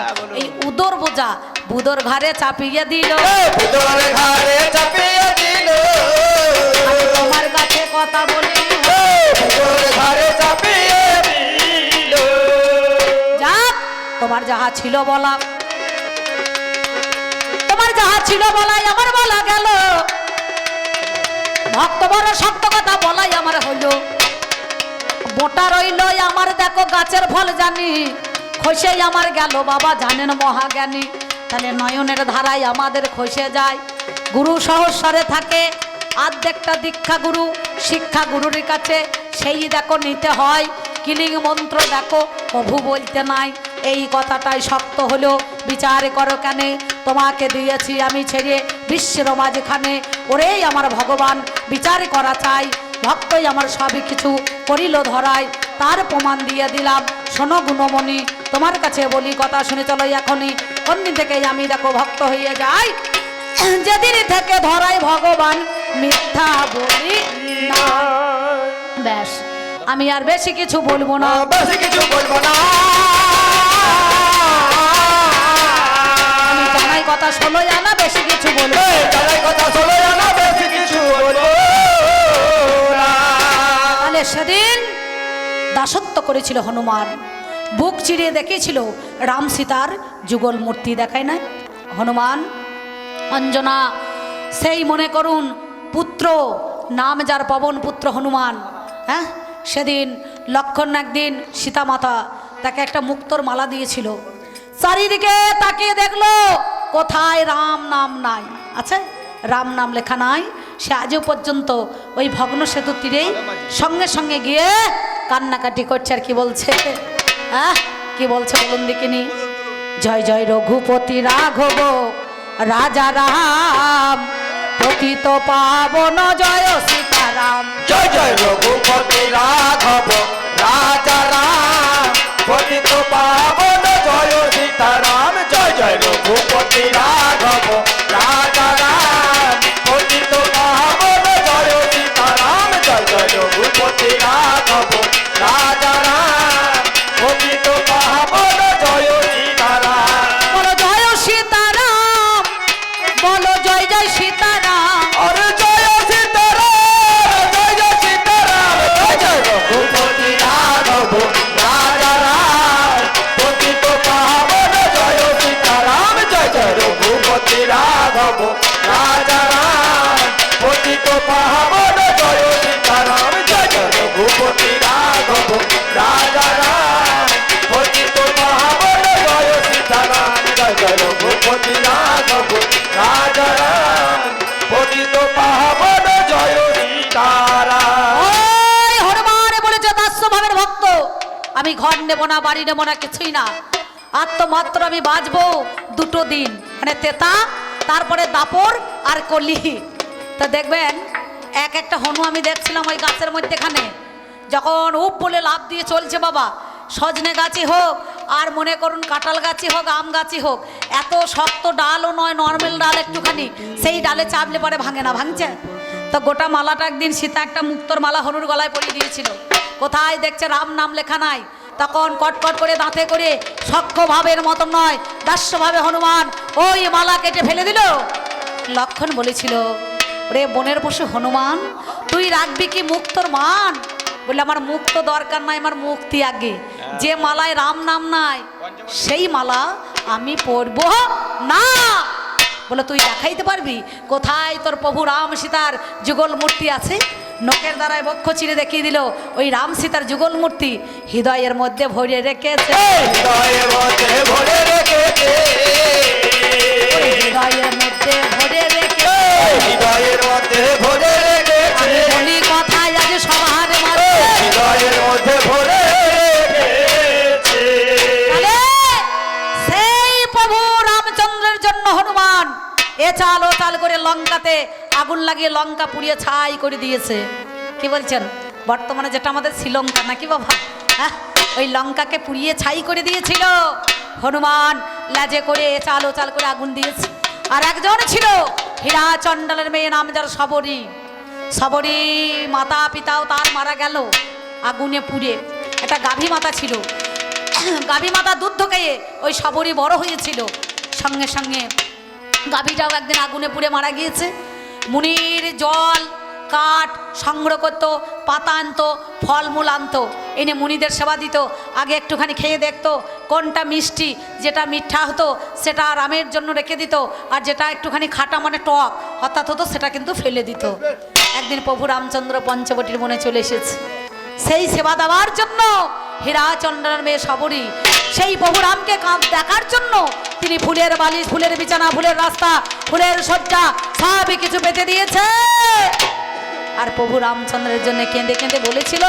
A: এই উদর বোঝা বুদর ঘরে চাপিয়ে দিল,
B: বুদর ঘরে চাপিয়ে দিল।
A: আমি তোমার কাছে কথা বলি,
B: বুদর ঘরে চাপিয়ে দিল।
A: যাক তোমার যাহা ছিল বলা, তোমার যাহা ছিল বলাই আমার বলা গেল, ভক্ত বড় শক্ত কথা বলাই আমার হইল, মোটা রইল আমার দেখো গাছের ফল জানি, খসে আমার গেল বাবা জানেন মহাজ্ঞানী। তাহলে নয়নের ধারায় আমাদের খসে যায়, গুরু সহস্বরে থাকে, আর্ধেকটা দীক্ষা গুরু শিক্ষা গুরুর কাছে, সেই দেখো নিতে হয়, কিলিং মন্ত্র দেখো প্রভু বলতে নাই। এই কথাটাই শক্ত হলো, বিচার করো কেন, তোমাকে দিয়েছি আমি ছেড়ে বিশ্বের মাঝখানে, ওরেই আমার ভগবান বিচার করা চাই, ভক্তই আমার সবই কিছু করিল ধরায়, তার প্রমাণ দিয়ে দিলাম। শোনো গুণমণি তোমার কাছে বলি কথা শুনে চলো এখনই, অন্য থেকে আমি দেখো ভক্ত হয়ে যাই। যেদিন থেকে ধরাই ভগবান মিথ্যা বলি না। ব্যাস, আমি আর বেশি কিছু বলবো না।
B: বেশি কিছু বলবো না।
A: আমি জানাই কথা ষোলো জানা, বেশি কিছু বলবো
B: জানাই কথা ষোলো জানা, বেশি কিছু বলবো না।
A: তাহলে সেদিন দাসত্ব করেছিল হনুমান, বুক চিরিয়ে দেখেছিল রাম সীতার যুগল মূর্তি দেখায় না। হনুমান অঞ্জনা সেই মনে করুন পুত্র, নাম যার পবন পুত্র হনুমান। হ্যাঁ, সেদিন লক্ষণ একদিন সীতা মাতা তাকে একটা মুক্তোর মালা দিয়েছিল। চারিদিকে তাকিয়ে দেখলো কোথায় রাম নাম নাই, আছে রাম নাম লেখা নাই। সে আজও পর্যন্ত ওই ভগ্ন সেতু তীরেই সঙ্গে সঙ্গে গিয়ে কান্নাকাটি করছে। আর কি বলছে, হ্যাঁ কি বলছে বলুন দেখিনি। জয় জয় রঘুপতি রাঘব রাজা রাম, পতিত পাবন জয় সীতারাম।
B: জয় জয় রঘুপতি রাঘব রাজা রাম, পতিত পাবন জয় সীতারাম। জয় জয় রঘুপতি রাঘব রাজা রাম, পতিত পাবন জয় সীতারাম। জয় জয় রঘুপতি রাঘব রাজা রাম, পতিত পাবন জয় সীতারাম।
A: বলো জয় সীতারাম, বলো জয় জয় সীতারাম।
B: अरे जय सीताराम, जय जय सीताराम। जय जय रघुपति राघव राजा राम, पतित पावन जय सीताराम। जय जय रघुपति राघव राजा राम, पतित पावन जय सीताराम। जय जय रघुपति राघव राजा राम, पतित पावन जय सीताराम। जय जय रघुपति राघव राजा राम, পতিত পাবন জয় সীতারাম।
A: ওই হনুমান বলেছে দাস্য ভাবের ভক্ত, আমি ঘর নেব না, বাড়ি নেব না, কিছুই না। আর তো মাত্র আমি বাঁচবো দুটো দিন, মানে তেতা, তারপরে দাপর আর কলি। তো দেখবেন এক একটা হনু আমি দেখছিলাম ওই গাছের মধ্যেখানে, যখন উপ বলে লাফ দিয়ে চলছে বাবা। সজনে গাছই হোক আর মনে করুন কাঁঠাল গাছই হোক, আম গাছই হোক, এত শক্ত ডালও নয়, নর্মাল ডাল একটুখানি, সেই ডালে চাপলে পরে ভাঙে না, ভাঙছে। তো গোটা মালাটা একদিন সীতা একটা মুক্তোর মালা হনুর গলায় পরিয়ে দিয়েছিল। কোথায় দেখছে রাম নাম লেখা নাই, তখন কটকট করে দাঁতে করে সক্ষ ভাবের মতন নয়, দাস্যভাবে হনুমান ওই মালা কেটে ফেলে দিল। লক্ষণ বলেছিল, রে বনের পশু হনুমান, তুই রাখবি কি মুক্তোর মান? বলে আমার মুক্ত দরকার নাই, আমার মুক্তি আগে। যে মালায় রাম নাম নাই সেই মালা আমি পরব না। বলে তুই দেখাইতে পারবি কোথায় তোর প্রভু রাম সীতার যুগল মূর্তি আছে? নখের দ্বারায় বক্ষ চিরে দেখিয়ে দিল ওই রাম সীতার যুগল মূর্তি হৃদয়ের মধ্যে ভরে রেখেছে,
B: হৃদয়ের মধ্যে ভরে রেখেছে,
A: হৃদয়ের মধ্যে ভরে রেখেছে,
B: হৃদয়ের মধ্যে ভরে রেখেছে।
A: বলি কথায় আজ সবার মাঝে
B: হৃদয়ের মধ্যে ভরে রেখেছে।
A: সেই প্রভু রামচন্দ্রের জন্য হনুমান এ চাল ও চাল করে লঙ্কাতে আগুন লাগিয়ে লঙ্কা পুড়িয়ে ছাই করে দিয়েছে। কি বলছেন? বর্তমানে যেটা আমাদের শ্রীলঙ্কা নাকি বাবা, হ্যাঁ ওই লঙ্কাকে পুড়িয়ে ছাই করে দিয়েছিল হনুমান। লাজে করে এ চাল ও চাল করে আগুন দিয়েছে। আর একজন ছিল হীরা চণ্ডালের মেয়ে, নাম যার সবরী। সবরী মাতা পিতাও তার মারা গেল আগুনে পুড়ে। একটা গাভী মাতা ছিল, গাভী মাতা দুধ খাইয়ে ওই সবরী বড় হয়েছিল। সঙ্গে সঙ্গে গাভীটাও একদিন আগুনে পুড়ে মারা গিয়েছে। মুনির জল কাঠ সংগ্রহ করতো, পাতা আনতো, ফলমূল আনতো, এনে মুনিদের সেবা দিত। আগে একটুখানি খেয়ে দেখতো কোনটা মিষ্টি, যেটা মিঠা হতো সেটা রামের জন্য রেখে দিত, আর যেটা একটুখানি খাটা মানে টক অর্থাৎ হতো সেটা কিন্তু ফেলে দিত। একদিন প্রভু রামচন্দ্র পঞ্চবটির বনে চলে এসেছে সেই সেবা দেওয়ার জন্য। হীরা চন্দ্রের মেয়ে সবরী সেই প্রভু রামকে দেখার জন্য তিনি ফুলের বালিশ, ফুলের বিছানা, ফুলের রাস্তা, ফুলের শয্যা সবই কিছু পেতে দিয়েছে। আর প্রভু রামচন্দ্রের জন্য কেঁদে কেঁদে বলেছিল,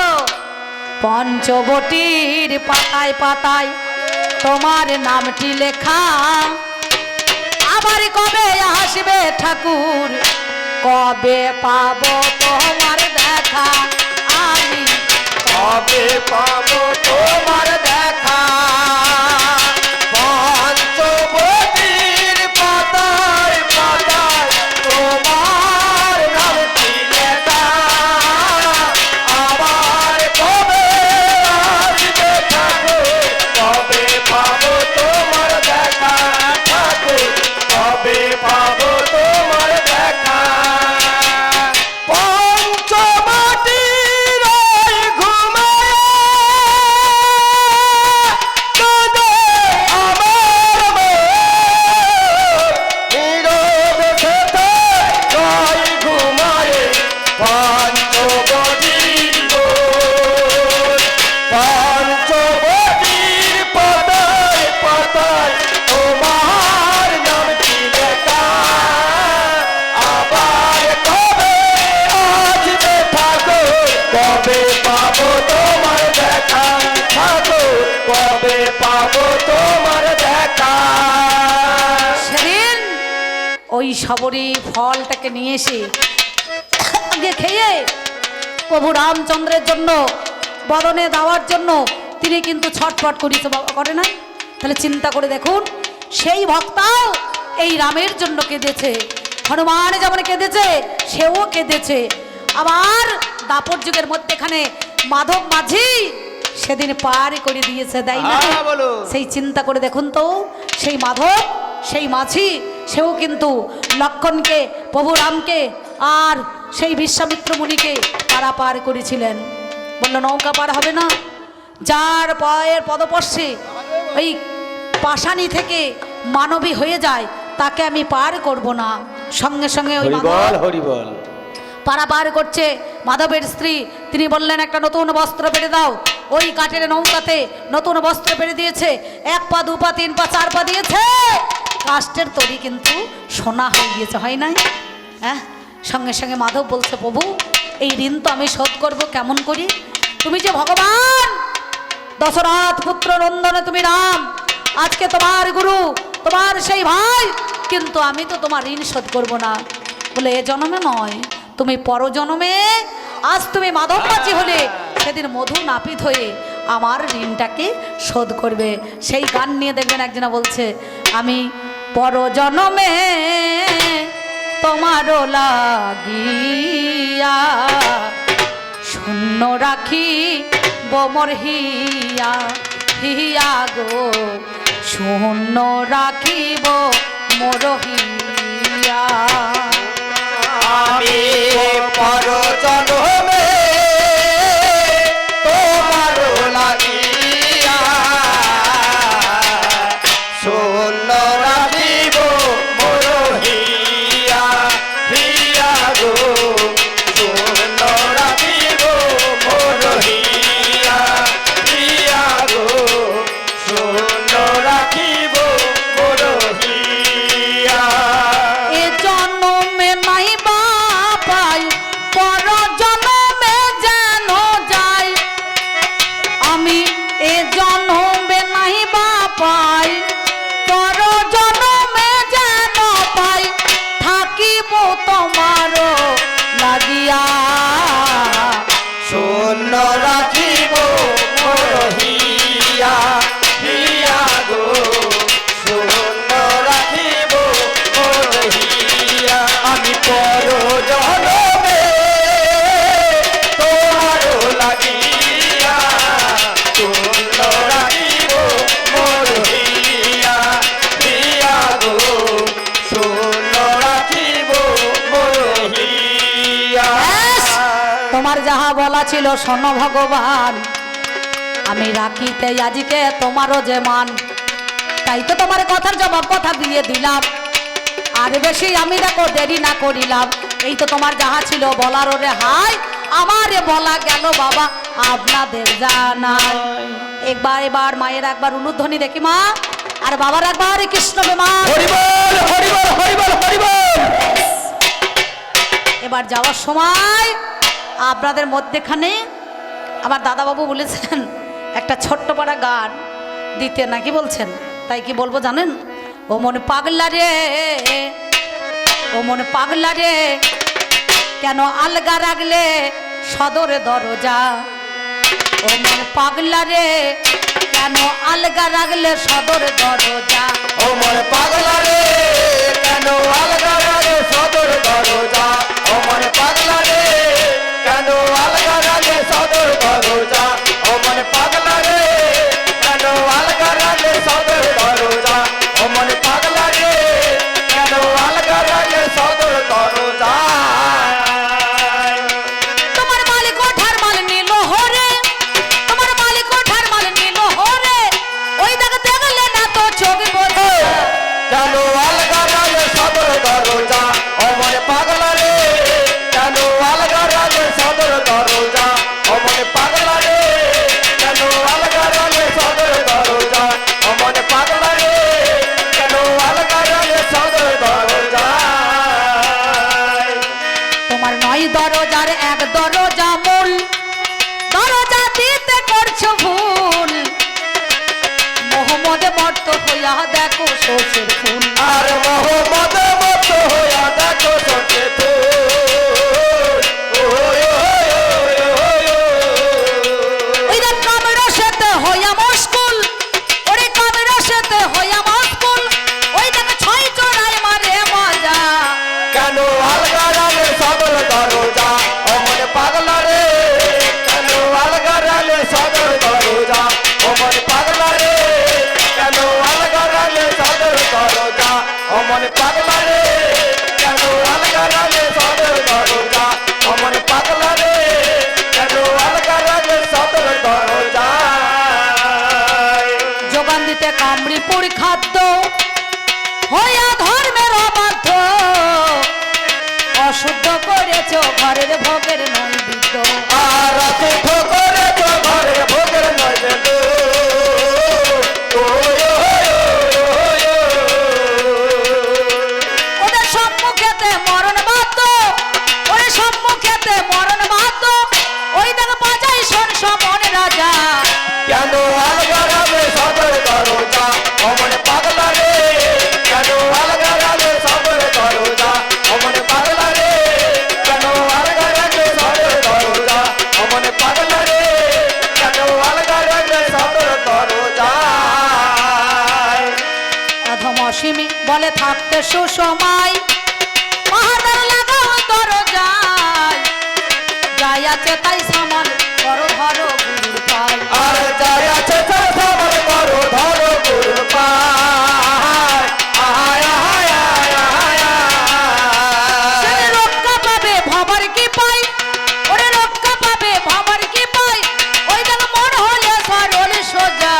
A: পঞ্চবটির পাতায় পাতায় তোমার নামটি লেখা, আবার কবে আসবে ঠাকুর, কবে পাবো তোমার দেখা, আমি
B: কবে পাবো তোমার দেখা। পঞ্চবটির পাতায় পাতায় আকাঙ্ক্ষা গো কবে পাবো তোমার দেখা
A: সেদিন ওই সবরি ফলটাকে নিয়ে এসে আগে খেয়ে প্রভু রামচন্দ্রের জন্য বদনে দেওয়ার জন্য তিনি কিন্তু ছটফট করিতে করে নাই। তাহলে চিন্তা করে দেখুন, সেই ভক্তাও এই রামের জন্য কেঁদেছে, হনুমান যেমন কেঁদেছে সেও কেঁদেছে। আবার দাপর যুগের মধ্যেখানে মাধব মাঝি সেদিন পার করে দিয়েছে, তাই না? সেই চিন্তা করে দেখুন তো, সেই মাধব সেই মাঝি সেও কিন্তু লক্ষণকে প্রভু রামকে আর সেই বিশ্বামিত্র মুনিকে পারাপার করেছিলেন। বলল নৌকা পার হবে না, যার পায়ের পদস্পর্শে ওই পাশানি থেকে মানবী হয়ে যায় তাকে আমি পার করব না। সঙ্গে সঙ্গে ওই মাধব
B: হরিবল
A: পারাপার করছে। মাধবের স্ত্রী তিনি বললেন একটা নতুন বস্ত্র পেরে দাও। ওই কাঠের নৌকাতে নতুন বস্ত্র পেরে দিয়েছে, 1 পা 2 পা 3 পা 4 পা দিয়েছে, কাষ্ঠের তরি কিন্তু সোনা হয়ে গিয়েছে, হয় নাই? হ্যাঁ, সঙ্গে সঙ্গে মাধব বলছে প্রভু এই ঋণ তো আমি শোধ করব কেমন করি? তুমি যে ভগবান দশরথ পুত্র নন্দনে তুমি রাম, আজকে তোমার গুরু তোমার সেই ভাই, কিন্তু আমি তো তোমার ঋণ শোধ করব না। বলে এ জন্মে নয়, তুমি পরজন্মে, আজ তুমি মাধব মাঝি হলে সেদিন মধু নাপিত হয়ে আমার ঋণটাকে শোধ করবে। সেই গান নিয়ে দেখবেন একজনা বলছে আমি পরজন্মে তোমারও লাগিয়া শূন্য রাখি বমর হিয়া হিয়া গো, শূন্য রাখিব মোর হিয়া।
B: আমি পর জন্মে তোমার লাগিয়া শূন্য রাখিব মোর হিয়া হিয়া গো, শূন্য রাখিব মোর হিয়া হিয়া গো, শূন্য রাখিব মোর হিয়া।
A: এ জন্মে নাই বা পাই, পর জন্মে যেন যাই। আমি এ জন্মে নাই বা পাই, পর জন্মে যেন পাই, থাকিব তোমার লাগিয়া
B: শূন্য রাখিব মোর হিয়া হিয়া গো, শূন্য রাখিব মোর হিয়া। আমি পর জন্মে তোমার লাগিয়া শূন্য রাখিব মোর হিয়া হিয়া গো, শূন্য রাখিব মোর হিয়া।
A: তোমার যাহা বলা ছিল শোনো ভগবান, আমি রাখিতে আজকে তোমারও যে মান, তাই তো তোমার কথার জবাব কথা দিয়ে দিলাম। আর বেশি আমি দেখো দেরি না করিলাম, এই তো তোমার যাহা ছিল বলার রে হাই, আমারে বলা গেল বাবা আপনাদের জানাই। এবার মায়ের একবার উলুধ্বনি দেখি মা, আর বাবার একবার কৃষ্ণ বিমান।
B: হরিবল হরিবল হরিবল হরিবল।
A: এবার যাওয়ার সময় আপনাদের মধ্যেখানে আমার দাদাবাবু বলেছেন একটা ছোট্ট পাড়া গান দিতে, নাকি বলছেন? তাই কি বলবো জানেন? ও মনে পাগলা রে, ও মনে পাগলা রে, কেন আলগা রাখলে সদরে দরজা। ও মনে পাগলা রে, কেন আলগা রাখলে সদরে দরজা।
B: ও মন পাগলা রে, কেন আলগা রে সদর দরজা। ও মন পাগলা রে, কেন আলগা রে সদর দরজা। ও মন পাগলা রে, কেন আলগা রে সদর দরজা। ও মন পাগলা রে, কেন আলগা রে সদর দরজা।
A: তোমার মালিক ওঠার মাল নিল হরে, তোমার মালিক ওঠার মাল নিল হরে, ওই দেখতে গেলে না তো চোখ বোঝে।
B: কেন আলগা রে সদর দরজা। ও মন পাগলা রে, কেন আলগা রে সদর দরজা। ও মন পাগলা রে, কেন আলগা রে সদর দরজা। ও মন পাগলা রে, কেন আলগা রে সদর দরজা।
A: তোমার নয় দরজার এক দরজা মূল, দরজা দিতে করছো
B: অমন পাগলা রে কেন আলগা রাগে সদর দরজা অমন পাগলা রে কেন আলগা রাগে সদর দরজা
A: যোগান দিতে কামড়িপুর খাদ্য হইয়া ধর্মের অবাধ্য অশুদ্ধ করেছ ঘরের ভোগের নৈবেদ্য
B: আর আছে ঠোকরে তো ঘরে ভোগের নৈবেদ্য
A: ওদের সম্মুখেতে মরণ বাদ্য ওই সম্মুখেতে মরণ বাদ্য ওই দেখ বাজাই শোন সমন রাজা
B: কেন আলগা রাগে সদর দরজা অমন পাগলা রে কেন আলগা রাগে সদর দরজা অমন পাগলা রে কেন আলগা রাগে সদর দরজা অমন পাগলা রে কেন আলগা রাগে সদর দরজা
A: অধম অসীমি বলে থাকতে সুসময় পাহাড় লাগাও দরজায় যাই আছে তাই সামাল করো ধরো গুরুর পায়
B: আর যাই আছে সবার করো ধরো গুরু পায় আয় আয় আয় আয়
A: সে
B: আয়
A: রক্ষা পাবে ভাবার কি পাই ওরে রক্ষা পাবে ভাবার কি পাই ওই দেখ মন হলে সরল সোজা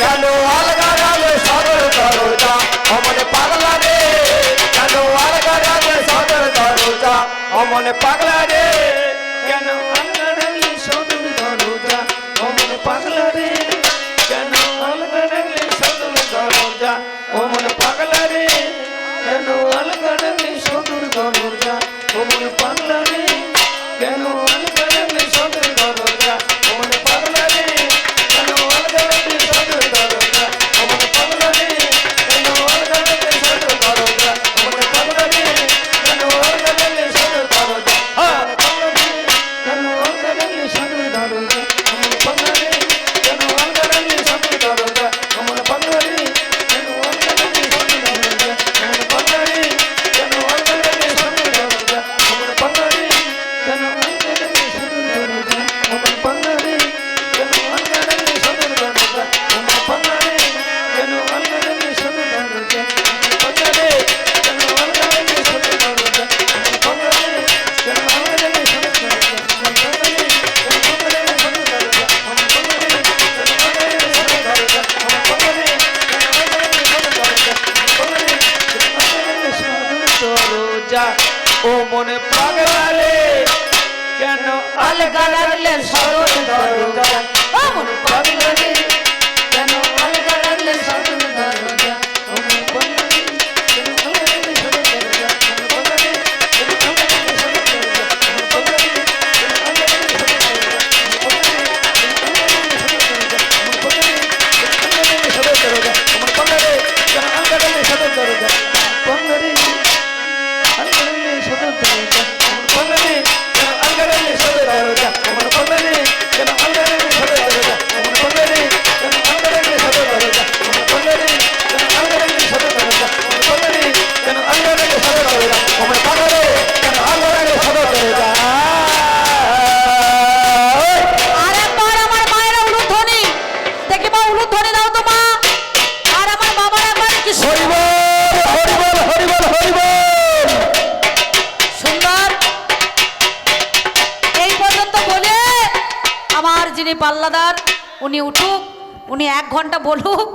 B: কেন আলগা রাগে সদর দরজা অমন পাগলা রে কেন আলগা রাগে সদর দরজা অমন পাগলা রে কেন আলগা রাগে সদর দরজা অমন পাগলা রে কেন আলগা রাগে সদর দরজা অমন পাগলা রে কেন আলগা রাগে সদর দরজা অমন পাগলা রে কেন আলগা রাগে সদর দরজা অমন পাগলা রে কেন আলগা রাগে সদর দরজা অমন পাগলা রে কেন আলগা রাগে সদর দরজা অমন পাগলা রে কেন আলগা রাগে সদর দরজা হ্যাঁ পাগলা রে কেন আলগা রাগে সদর দরজা অমন পাগলা রে কেন আলগা রাগে সদর দরজা অমন পাগলা রে কেন আলগা রাগে সদর দরজা অমন পাগলা রে কেন আলগা রাগে সদর দরজা অমন পাগলা রে কেন আলগা রাগে সদর দরজা অমন পাগলা রে কেন আলগা রাগে সদর দরজা অমন পাগলা রে কেন আলগা রাগে সদর দরজা অমন পাগলা রে কেন আলগা রাগে সদর দরজা অমন পাগলা রে কেন আলগা রাগে সদর দরজা অমন পাগলা রে কেন আলগা রাগে সদর দরজা অমন পাগলা রে কেন আলগা রাগে সদর দরজা অমন পাগলা রে কেন আলগা রাগে সদর দরজা অমন পাগলা রে কেন আলগা রাগে সদর দরজা ও মনে পাগলা রে কেন
A: আলগা রাখলে সদর দরজা অমন পাগলা রে কেন আলগা রাখলে সদর দরজা
B: অমন পাগলা রে কেন আলগা রাগে সদর দরজা অমন পাগলা রে কেন আলগা রাগে সদর দরজা অমন পাগলা রে কেন আলগা রাগে সদর দরজা অমন পাগলা রে কেন আলগা রাগে সদর দরজা অমন পাগলা রে আলগা রাগে সদর দরজা অমন পাগলা রে কেন আলগা রাগে সদর দরজা অমন পাগলা রে কেন আলগা রাগে সদর দরজা অমন পাগলা রে কেন আলগা রাগে সদর দরজা অমন পাগলা রে কেন আলগা রাগে সদর দরজা অমন পাগলা রে কেন আলগা রাগে সদর দরজা অমন পাগলা রে কেন আলগা রাগে সদর দরজা
A: আর একবার আমার মায়ের উলুধ্বনি দেখি মা উলুধ্বনি দাও তো মা আর আমার বাবার একবার কি
B: হরিবল হরিবল হরিবল হরিবল
A: সুন্দর এই পর্যন্ত বলে আমার যিনি পাল্লাদার উনি উঠুক উনি 1 ঘন্টা বলুক